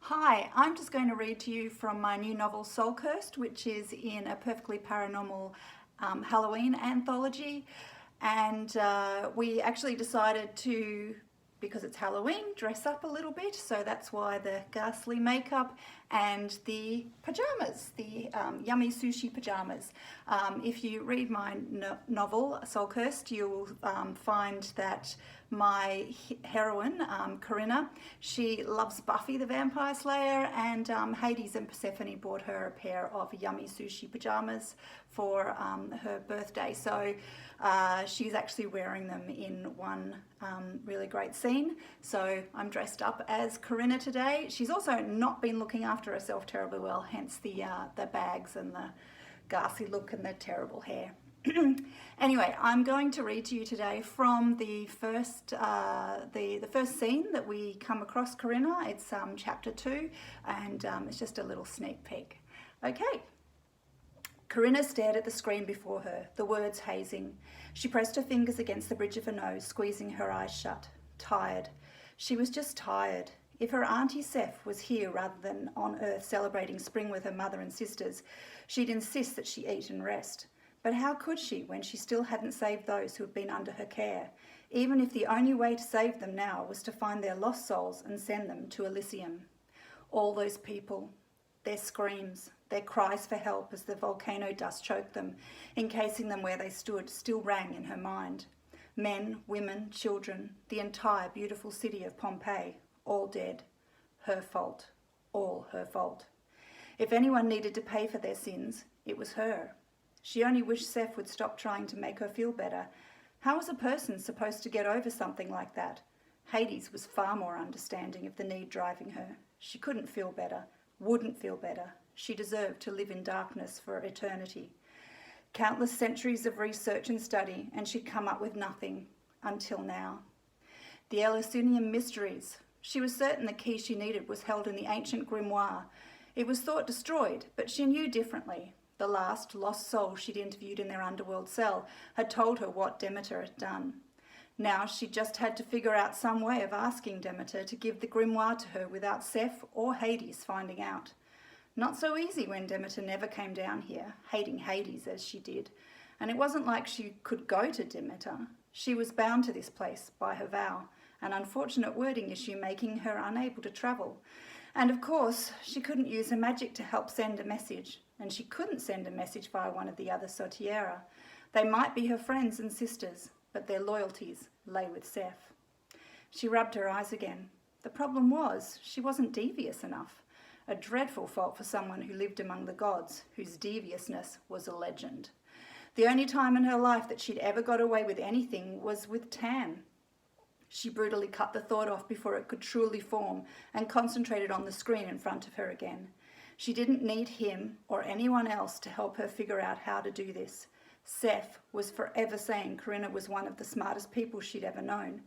Hi, I'm just going to read to you from my new novel Soul Cursed, which is in A Perfectly Paranormal Halloween anthology. And we actually decided to, because it's Halloween, dress up a little bit. So that's why the ghastly makeup and the pajamas, the yummy sushi pajamas. If you read my novel Soul Cursed, you'll find that my heroine, Corinna, she loves Buffy the Vampire Slayer, and Hades and Persephone bought her a pair of yummy sushi pajamas for her birthday. So she's actually wearing them in one really great scene. So I'm dressed up as Corinna today. She's also not been looking after herself terribly well, hence the bags and the ghastly look and the terrible hair. Anyway, I'm going to read to you today from the first scene that we come across Corinna. It's chapter 2, and it's just a little sneak peek. Okay. Corinna stared at the screen before her, the words hazing. She pressed her fingers against the bridge of her nose, squeezing her eyes shut. Tired. She was just tired. If her auntie Seth was here rather than on Earth celebrating spring with her mother and sisters, she'd insist that she eat and rest. But how could she when she still hadn't saved those who had been under her care, even if the only way to save them now was to find their lost souls and send them to Elysium? All those people, their screams, their cries for help as the volcano dust choked them, encasing them where they stood, still rang in her mind. Men, women, children, the entire beautiful city of Pompeii, all dead. Her fault. All her fault. If anyone needed to pay for their sins, it was her. She only wished Seth would stop trying to make her feel better. How was a person supposed to get over something like that? Hades was far more understanding of the need driving her. She couldn't feel better, wouldn't feel better. She deserved to live in darkness for eternity. Countless centuries of research and study, and she'd come up with nothing, until now. The Eleusinian mysteries. She was certain the key she needed was held in the ancient grimoire. It was thought destroyed, but she knew differently. The last lost soul she'd interviewed in their underworld cell had told her what Demeter had done. Now she just had to figure out some way of asking Demeter to give the grimoire to her without Seth or Hades finding out. Not so easy when Demeter never came down here, hating Hades as she did. And it wasn't like she could go to Demeter. She was bound to this place by her vow, an unfortunate wording issue making her unable to travel. And of course, she couldn't use her magic to help send a message. And she couldn't send a message via one of the other Sotiera. They might be her friends and sisters, but their loyalties lay with Seth. She rubbed her eyes again. The problem was, she wasn't devious enough. A dreadful fault for someone who lived among the gods, whose deviousness was a legend. The only time in her life that she'd ever got away with anything was with Tan. She brutally cut the thought off before it could truly form and concentrated on the screen in front of her again. She didn't need him or anyone else to help her figure out how to do this. Seth was forever saying Corinna was one of the smartest people she'd ever known.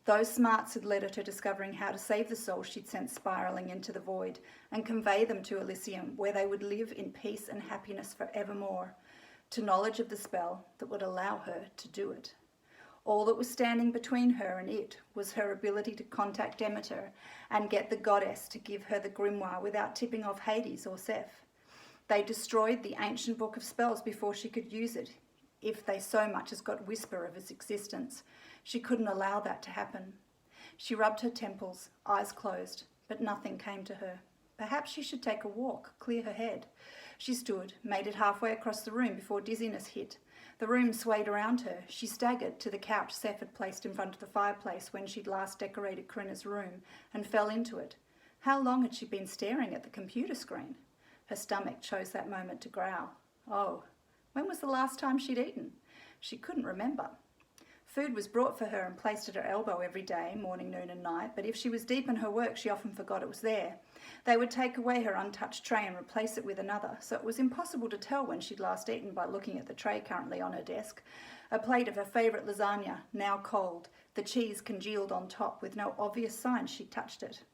Those smarts had led her to discovering how to save the souls she'd sent spiralling into the void and convey them to Elysium, where they would live in peace and happiness forevermore, to knowledge of the spell that would allow her to do it. All that was standing between her and it was her ability to contact Demeter and get the goddess to give her the grimoire without tipping off Hades or Seth. They destroyed the ancient book of spells before she could use it, if they so much as got whisper of its existence. She couldn't allow that to happen. She rubbed her temples, eyes closed, but nothing came to her. Perhaps she should take a walk, clear her head. She stood, made it halfway across the room before dizziness hit. The room swayed around her. She staggered to the couch Seth had placed in front of the fireplace when she'd last decorated Corinna's room and fell into it. How long had she been staring at the computer screen? Her stomach chose that moment to growl. Oh, when was the last time she'd eaten? She couldn't remember. Food was brought for her and placed at her elbow every day, morning, noon and night, but if she was deep in her work, she often forgot it was there. They would take away her untouched tray and replace it with another, so it was impossible to tell when she'd last eaten by looking at the tray currently on her desk. A plate of her favourite lasagna, now cold, the cheese congealed on top with no obvious sign she'd touched it.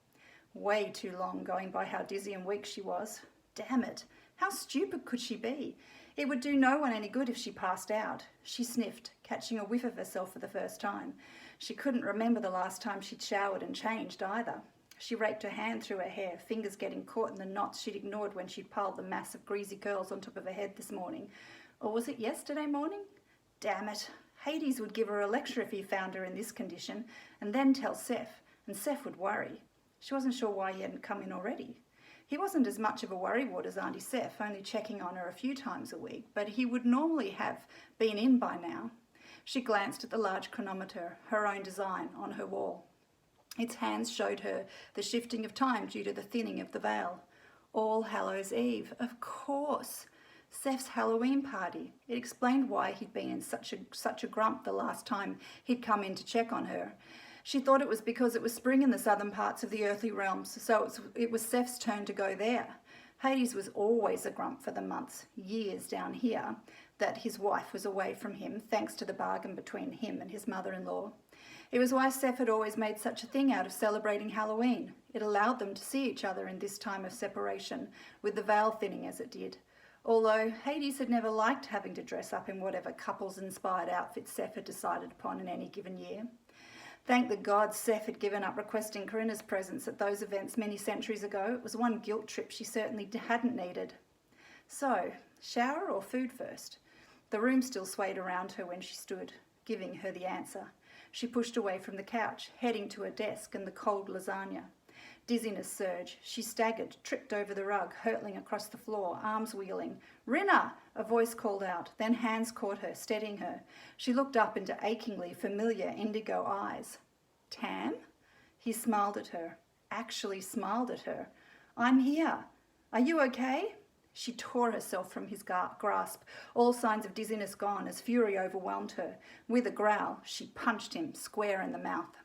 Way too long, going by how dizzy and weak she was. Damn it, how stupid could she be? It would do no one any good if she passed out. She sniffed, catching a whiff of herself for the first time. She couldn't remember the last time she'd showered and changed either. She raked her hand through her hair, fingers getting caught in the knots she'd ignored when she'd piled the mass of greasy curls on top of her head this morning. Or was it yesterday morning? Damn it. Hades would give her a lecture if he found her in this condition, and then tell Seth, and Seth would worry. She wasn't sure why he hadn't come in already. He wasn't as much of a worrywart as Auntie Seth, only checking on her a few times a week, but he would normally have been in by now. She glanced at the large chronometer, her own design, on her wall. Its hands showed her the shifting of time due to the thinning of the veil. All Hallows Eve, of course. Seth's Halloween party. It explained why he'd been in such a grump the last time he'd come in to check on her. She thought it was because it was spring in the southern parts of the earthly realms, so it was Seth's turn to go there. Hades was always a grump for the months, years down here, that his wife was away from him, thanks to the bargain between him and his mother-in-law. It was why Seth had always made such a thing out of celebrating Halloween. It allowed them to see each other in this time of separation, with the veil thinning as it did. Although Hades had never liked having to dress up in whatever couples-inspired outfit Seth had decided upon in any given year. Thank the gods Seth had given up requesting Corinna's presence at those events many centuries ago. It was one guilt trip she certainly hadn't needed. So, shower or food first? The room still swayed around her when she stood, giving her the answer. She pushed away from the couch, heading to her desk and the cold lasagna. Dizziness surged. She staggered, tripped over the rug, hurtling across the floor, arms wheeling. "Rinna!" a voice called out. Then hands caught her, steadying her. She looked up into achingly familiar indigo eyes. "Tam?" He smiled at her. Actually smiled at her. "I'm here. Are you okay?" She tore herself from his grasp, all signs of dizziness gone as fury overwhelmed her. With a growl, she punched him square in the mouth.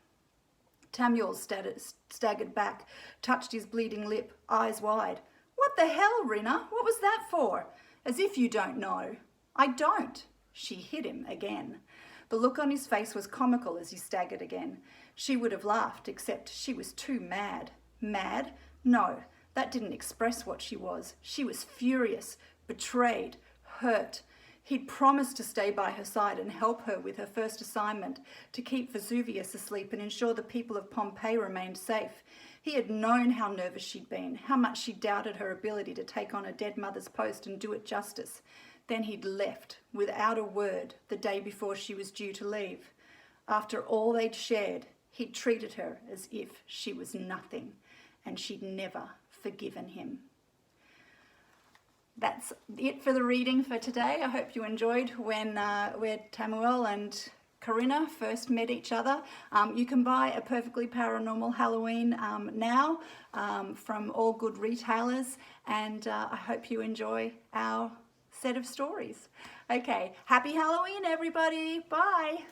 Tamuel staggered back, touched his bleeding lip, eyes wide. "What the hell, Rinna? What was that for? As if you don't know." "I don't." She hit him again. The look on his face was comical as he staggered again. She would have laughed, except she was too mad. Mad? No, that didn't express what she was. She was furious, betrayed, hurt. He'd promised to stay by her side and help her with her first assignment, to keep Vesuvius asleep and ensure the people of Pompeii remained safe. He had known how nervous she'd been, how much she doubted her ability to take on a dead mother's post and do it justice. Then he'd left, without a word, the day before she was due to leave. After all they'd shared, he'd treated her as if she was nothing, and she'd never forgiven him. That's it for the reading for today. I hope you enjoyed where Tamuel and Corinna first met each other. You can buy A Perfectly Paranormal Halloween now from all good retailers, and I hope you enjoy our set of stories. Okay, happy Halloween, everybody. Bye.